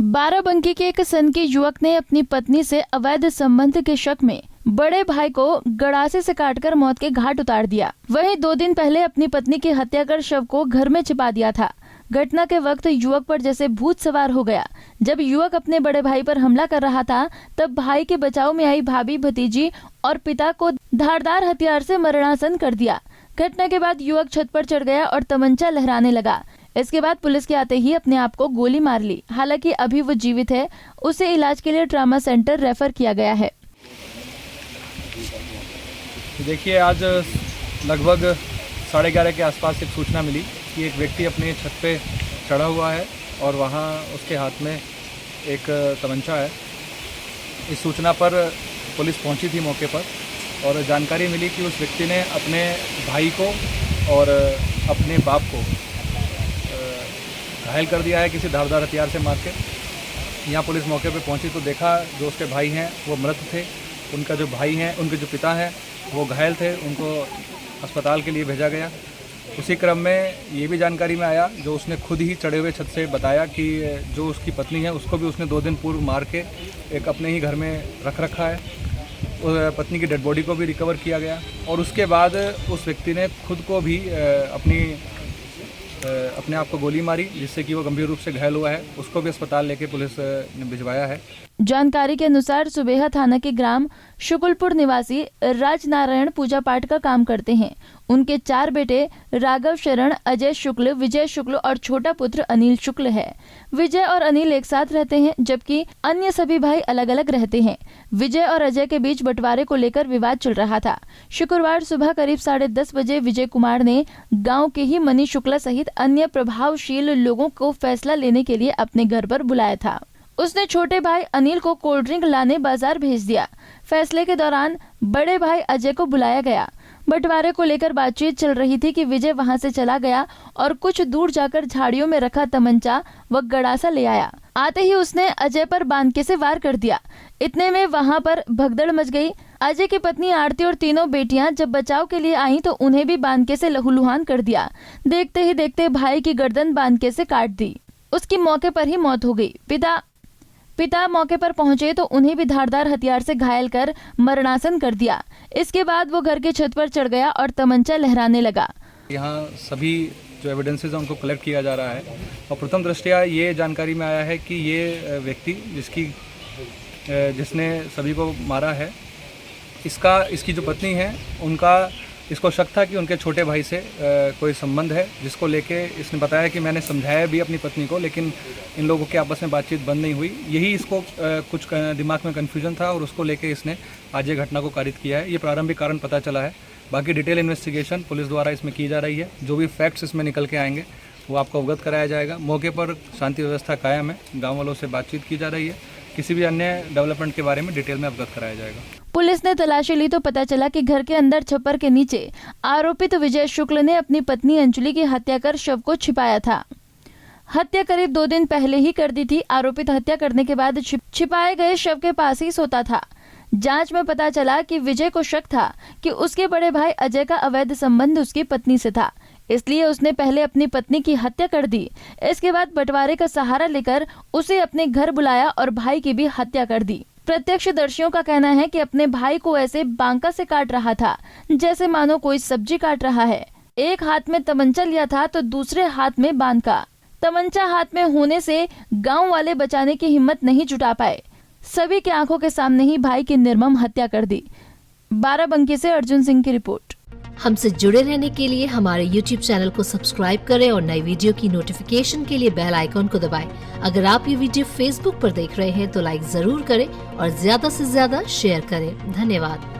बाराबंकी के एक सनकी युवक ने अपनी पत्नी से अवैध संबंध के शक में बड़े भाई को गड़ासे से काटकर मौत के घाट उतार दिया। वहीं 2 दिन पहले अपनी पत्नी की हत्या कर शव को घर में छिपा दिया था। घटना के वक्त युवक पर जैसे भूत सवार हो गया। जब युवक अपने बड़े भाई पर हमला कर रहा था, तब भाई के बचाव में आई भाभी, भतीजी और पिता को धारदार हथियार से मरणासन कर दिया। घटना के बाद युवक छत पर चढ़ गया और तमंचा लहराने लगा। इसके बाद पुलिस के आते ही अपने आप को गोली मार ली। हालांकि अभी वो जीवित है, उसे इलाज के लिए ट्रॉमा सेंटर रेफर किया गया है। देखिए, आज लगभग 11:30 के आसपास एक सूचना मिली कि एक व्यक्ति अपने छत पे चढ़ा हुआ है और वहाँ उसके हाथ में एक तमंचा है। इस सूचना पर पुलिस पहुंची थी मौके पर और जानकारी मिली कि उस व्यक्ति ने अपने भाई को और अपने बाप को घायल कर दिया है किसी धारदार हथियार से मार के। यहाँ पुलिस मौके पे पहुंची तो देखा जो उसके भाई हैं वो मृत थे। उनका जो भाई हैं, उनके जो पिता हैं वो घायल थे, उनको अस्पताल के लिए भेजा गया। उसी क्रम में ये भी जानकारी में आया, जो उसने खुद ही चढ़े हुए छत से बताया कि जो उसकी पत्नी है उसको भी उसने 2 दिन पूर्व मार के एक अपने ही घर में रख रखा है। उस पत्नी की डेड बॉडी को भी रिकवर किया गया और उसके बाद उस व्यक्ति ने खुद को भी अपने आप को गोली मारी, जिससे कि वो गंभीर रूप से घायल हुआ है। उसको भी अस्पताल लेके पुलिस ने भिजवाया है। जानकारी के अनुसार सुबेहा थाना के ग्राम शुक्लपुर निवासी राजनारायण पूजा पाठ का काम करते हैं। उनके 4 बेटे राघव शरण, अजय शुक्ल, विजय शुक्ल और छोटा पुत्र अनिल शुक्ल है। विजय और अनिल एक साथ रहते हैं, जबकि अन्य सभी भाई अलग अलग रहते हैं। विजय और अजय के बीच बंटवारे को लेकर विवाद चल रहा था। शुक्रवार सुबह करीब 10:30 बजे विजय कुमार ने गाँव के ही मनीष शुक्ला सहित अन्य प्रभावशील लोगों को फैसला लेने के लिए अपने घर पर बुलाया था। उसने छोटे भाई अनिल को कोल्ड ड्रिंक लाने बाजार भेज दिया। फैसले के दौरान बड़े भाई अजय को बुलाया गया। बंटवारे को लेकर बातचीत चल रही थी कि विजय वहां से चला गया और कुछ दूर जाकर झाड़ियों में रखा तमंचा व गड़ासा ले आया। आते ही उसने अजय पर बांधके से वार कर दिया। इतने में वहां पर भगदड़ मच गई। अजय की पत्नी आरती और तीनों बेटियां जब बचाव के लिए आई तो उन्हें भी बांधके से लहूलुहान कर दिया। देखते ही देखते भाई की गर्दन बांधके से काट दी। उसकी मौके पर ही मौत हो गई। पिता मौके पर पहुंचे तो उन्हें भी धारदार हथियार से घायल कर मरणासन कर दिया। इसके बाद वो घर की छत पर चढ़ गया और तमंचा लहराने लगा। यहाँ सभी जो एविडेंसेस हैं उनको कलेक्ट किया जा रहा है और प्रथम दृष्टया ये जानकारी में आया है कि ये व्यक्ति जिसने सभी को मारा है, इसकी जो पत्नी है, उनका इसको शक था कि उनके छोटे भाई से कोई संबंध है, जिसको लेके इसने बताया कि मैंने समझाया भी अपनी पत्नी को, लेकिन इन लोगों के आपस में बातचीत बंद नहीं हुई। यही इसको कुछ दिमाग में कन्फ्यूजन था और उसको लेके इसने आज ये घटना को कारित किया है। ये प्रारंभिक कारण पता चला है। बाकी डिटेल इन्वेस्टिगेशन पुलिस द्वारा इसमें की जा रही है। जो भी फैक्ट्स इसमें निकल के आएंगे वो आपको अवगत कराया जाएगा। मौके पर शांति व्यवस्था कायम है। गाँव वालों से बातचीत की जा रही है। किसी भी अन्य डेवलपमेंट के बारे में डिटेल में अवगत कराया जाएगा। पुलिस ने तलाशी ली तो पता चला कि घर के अंदर छप्पर के नीचे आरोपित विजय शुक्ल ने अपनी पत्नी अंजलि की हत्या कर शव को छिपाया था। हत्या करीब 2 दिन पहले ही कर दी थी। आरोपित हत्या करने के बाद छिपाए गए शव के पास ही सोता था। जांच में पता चला कि विजय को शक था कि उसके बड़े भाई अजय का अवैध संबंध उसकी पत्नी से था, इसलिए उसने पहले अपनी पत्नी की हत्या कर दी। इसके बाद बंटवारे का सहारा लेकर उसे अपने घर बुलाया और भाई की भी हत्या कर दी। प्रत्यक्षदर्शियों का कहना है कि अपने भाई को ऐसे बांका से काट रहा था, जैसे मानो कोई सब्जी काट रहा है। एक हाथ में तमंचा लिया था तो दूसरे हाथ में बांका। तमंचा हाथ में होने से गांव वाले बचाने की हिम्मत नहीं जुटा पाए। सभी की आंखों के सामने ही भाई की निर्मम हत्या कर दी। बाराबंकी से अर्जुन सिंह की रिपोर्ट। हमसे जुड़े रहने के लिए हमारे YouTube चैनल को सब्सक्राइब करें और नई वीडियो की नोटिफिकेशन के लिए बेल आइकॉन को दबाएं। अगर आप ये वीडियो Facebook पर देख रहे हैं तो लाइक जरूर करें और ज्यादा से ज्यादा शेयर करें। धन्यवाद।